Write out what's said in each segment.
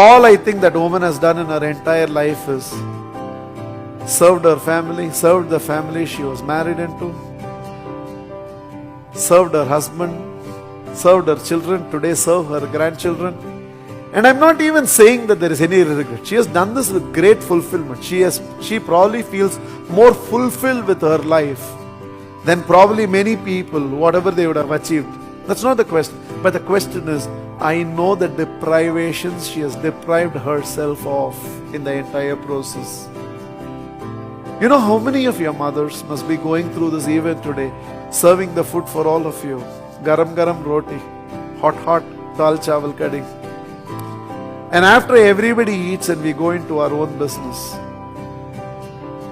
All I think that woman has done in her entire life is served her family, served the family she was married into, served her husband, served her children, today serve her grandchildren. And I'm not even saying that there is any regret. She has done this with great fulfillment. She probably feels more fulfilled with her life than probably many people, whatever they would have achieved. That's not the question. But the question is, I know the deprivations she has deprived herself of in the entire process. You know how many of your mothers must be going through this even today, serving the food for all of you. Garam garam roti, hot dal chawal kadhi. And after everybody eats and we go into our own business,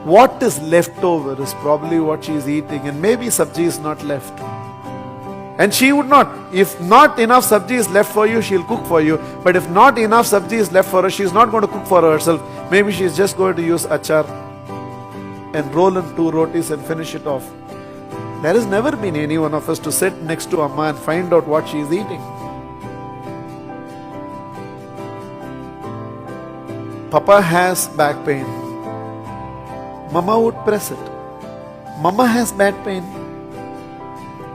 what is left over is probably what she is eating, and maybe sabji is not left. And she would not, if not enough sabji is left for you, she'll cook for you. But if not enough sabji is left for her, she's not going to cook for herself. Maybe she's just going to use achar and roll in 2 rotis and finish it off. There has never been any one of us to sit next to Amma and find out what she is eating. Papa has back pain. Mama would press it. Mama has back pain.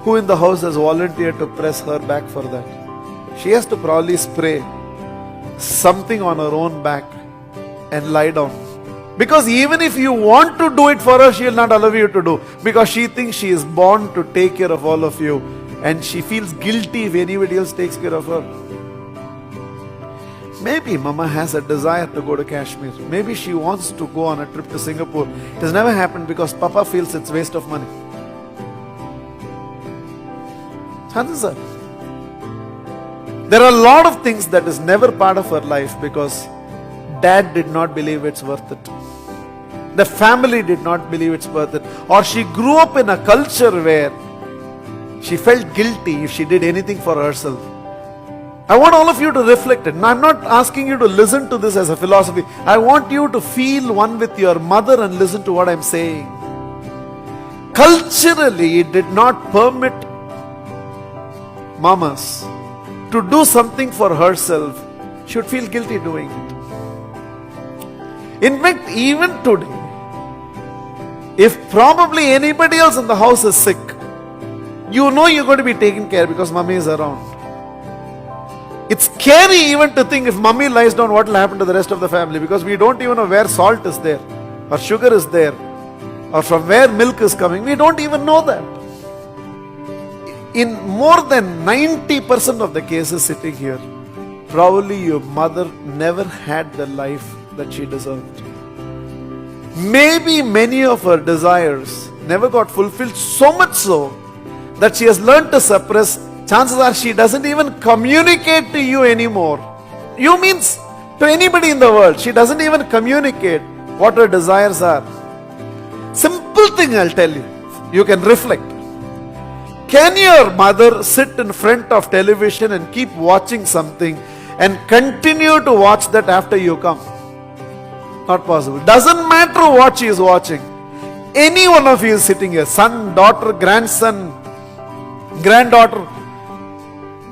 Who in the house has volunteered to press her back for that? She has to probably spray something on her own back and lie down. Because even if you want to do it for her, she will not allow you to do. Because she thinks she is born to take care of all of you. And she feels guilty if anybody else takes care of her. Maybe Mama has a desire to go to Kashmir. Maybe she wants to go on a trip to Singapore. It has never happened because Papa feels it's waste of money. Chances are, there are a lot of things that is never part of her life because Dad did not believe it's worth it. The family did not believe it's worth it. Or she grew up in a culture where she felt guilty if she did anything for herself. I want all of you to reflect it. Now, I'm not asking you to listen to this as a philosophy. I want you to feel one with your mother and listen to what I'm saying. Culturally, it did not permit mamas to do something for herself. She would feel guilty doing it. In fact, even today, if probably anybody else in the house is sick, you know you're going to be taken care because mommy is around. It's scary even to think if mummy lies down, what will happen to the rest of the family, because we don't even know where salt is there, or sugar is there, or from where milk is coming. We don't even know that. In more than 90% of the cases sitting here, probably your mother never had the life that she deserved. Maybe many of her desires never got fulfilled, so much so that she has learned to suppress. Chances are she doesn't even communicate to you anymore. You means to anybody in the world. She doesn't even communicate what her desires are. Simple thing I'll tell you. You can reflect. Can your mother sit in front of television and keep watching something and continue to watch that after you come? Not possible. Doesn't matter what she is watching. Any one of you is sitting here, son, daughter, grandson, granddaughter,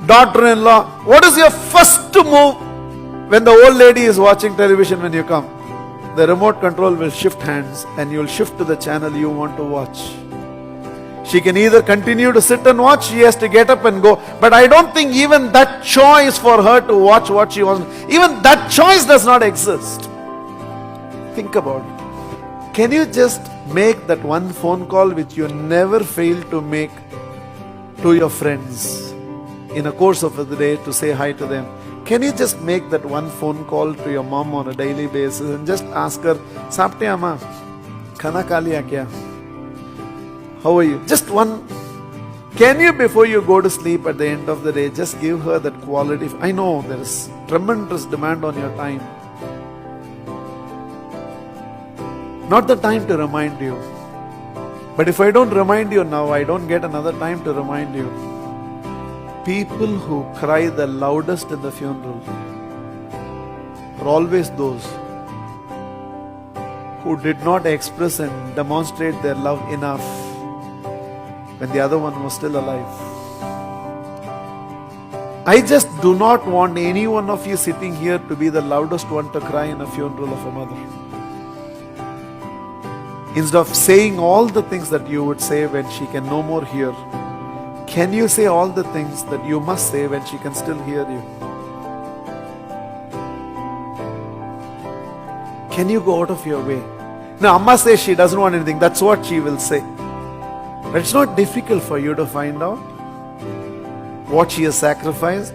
daughter-in-law. What is your first move when the old lady is watching television when you come? The remote control will shift hands and you will shift to the channel you want to watch. She can either continue to sit and watch, she has to get up and go. But I don't think even that choice for her to watch what she wants, even that choice does not exist. Think about it. Can you just make that one phone call which you never fail to make to your friends in a course of the day to say hi to them? Can you just make that one phone call to your mom on a daily basis and just ask her, "Saapte amma, khana kha liya kya? How are you?" Just one. Can you, before you go to sleep at the end of the day, just give her that quality? I know there is tremendous demand on your time. Not the time to remind you. But if I don't remind you now, I don't get another time to remind you. People who cry the loudest in the funeral are always those who did not express and demonstrate their love enough when the other one was still alive. I just do not want any one of you sitting here to be the loudest one to cry in a funeral of a mother. Instead of saying all the things that you would say when she can no more hear, can you say all the things that you must say when she can still hear you? Can you go out of your way? Now, Amma says she doesn't want anything. That's what she will say. But it's not difficult for you to find out what she has sacrificed.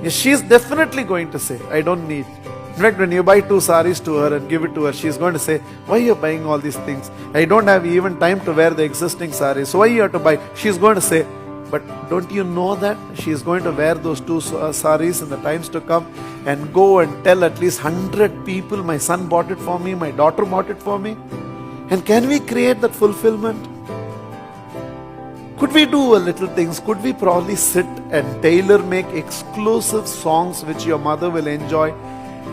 Yes, she is definitely going to say, I don't need. In fact, when you buy 2 saris to her and give it to her, she is going to say, why are you buying all these things? I don't have even time to wear the existing saris. So why you have to buy? She is going to say, but don't you know that she is going to wear those 2 saris in the times to come and go and tell at least 100 people, my son bought it for me, my daughter bought it for me? And can we create that fulfillment? Could we do a little things? Could we probably sit and tailor make exclusive songs which your mother will enjoy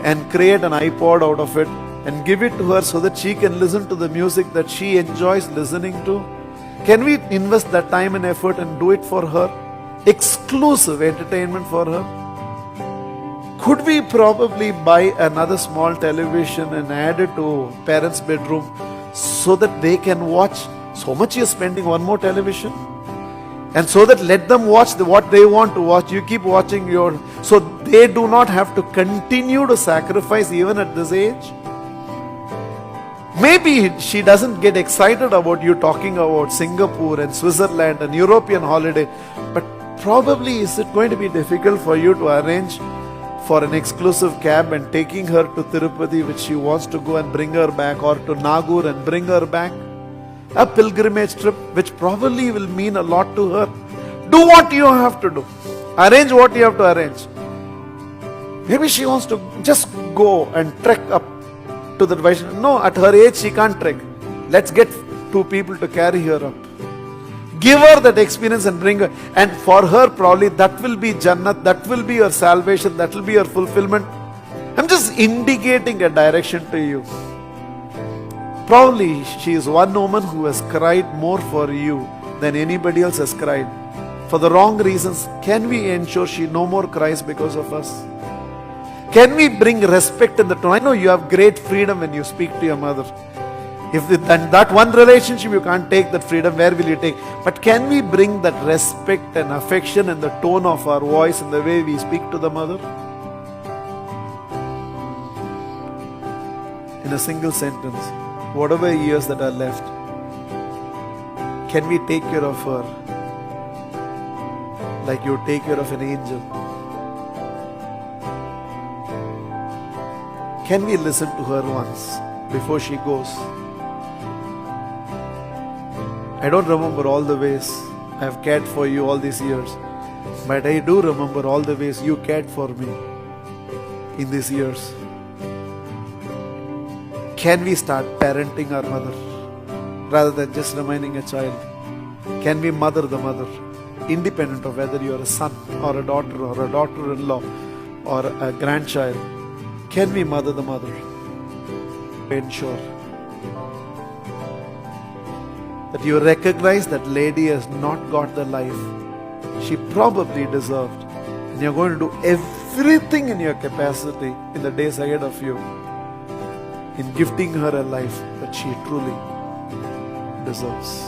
and create an iPod out of it and give it to her so that she can listen to the music that she enjoys listening to? Can we invest that time and effort and do it for her? Exclusive entertainment for her? Could we probably buy another small television and add it to parents' bedroom so that they can watch? So much you're spending, one more television? And so that let them watch what they want to watch. You keep watching so they do not have to continue to sacrifice even at this age. Maybe she doesn't get excited about you talking about Singapore and Switzerland and European holiday, but probably is it going to be difficult for you to arrange for an exclusive cab and taking her to Tirupati, which she wants to go, and bring her back, or to Nagore and bring her back? A pilgrimage trip which probably will mean a lot to her. Do what you have to do. Arrange what you have to arrange. Maybe she wants to just go and trek up to the Vaishnava. No, at her age she can't trek. Let's get 2 people to carry her up. Give her that experience and bring her. And for her probably that will be Jannat, that will be her salvation, that will be her fulfillment. I'm just indicating a direction to you. Probably she is one woman who has cried more for you than anybody else has cried. For the wrong reasons, can we ensure she no more cries because of us? Can we bring respect in the tone? I know you have great freedom when you speak to your mother. If that one relationship you can't take that freedom, where will you take? But can we bring that respect and affection in the tone of our voice and the way we speak to the mother? In a single sentence, whatever years that are left, can we take care of her like you take care of an angel? Can we listen to her once before she goes? I don't remember all the ways I have cared for you all these years, but I do remember all the ways you cared for me in these years. Can we start parenting our mother rather than just remaining a child? Can we mother the mother, independent of whether you are a son or a daughter-in-law or a grandchild? Can we mother the mother? Ensure that you recognize that lady has not got the life she probably deserved, and you're going to do everything in your capacity in the days ahead of you in gifting her a life that she truly deserves.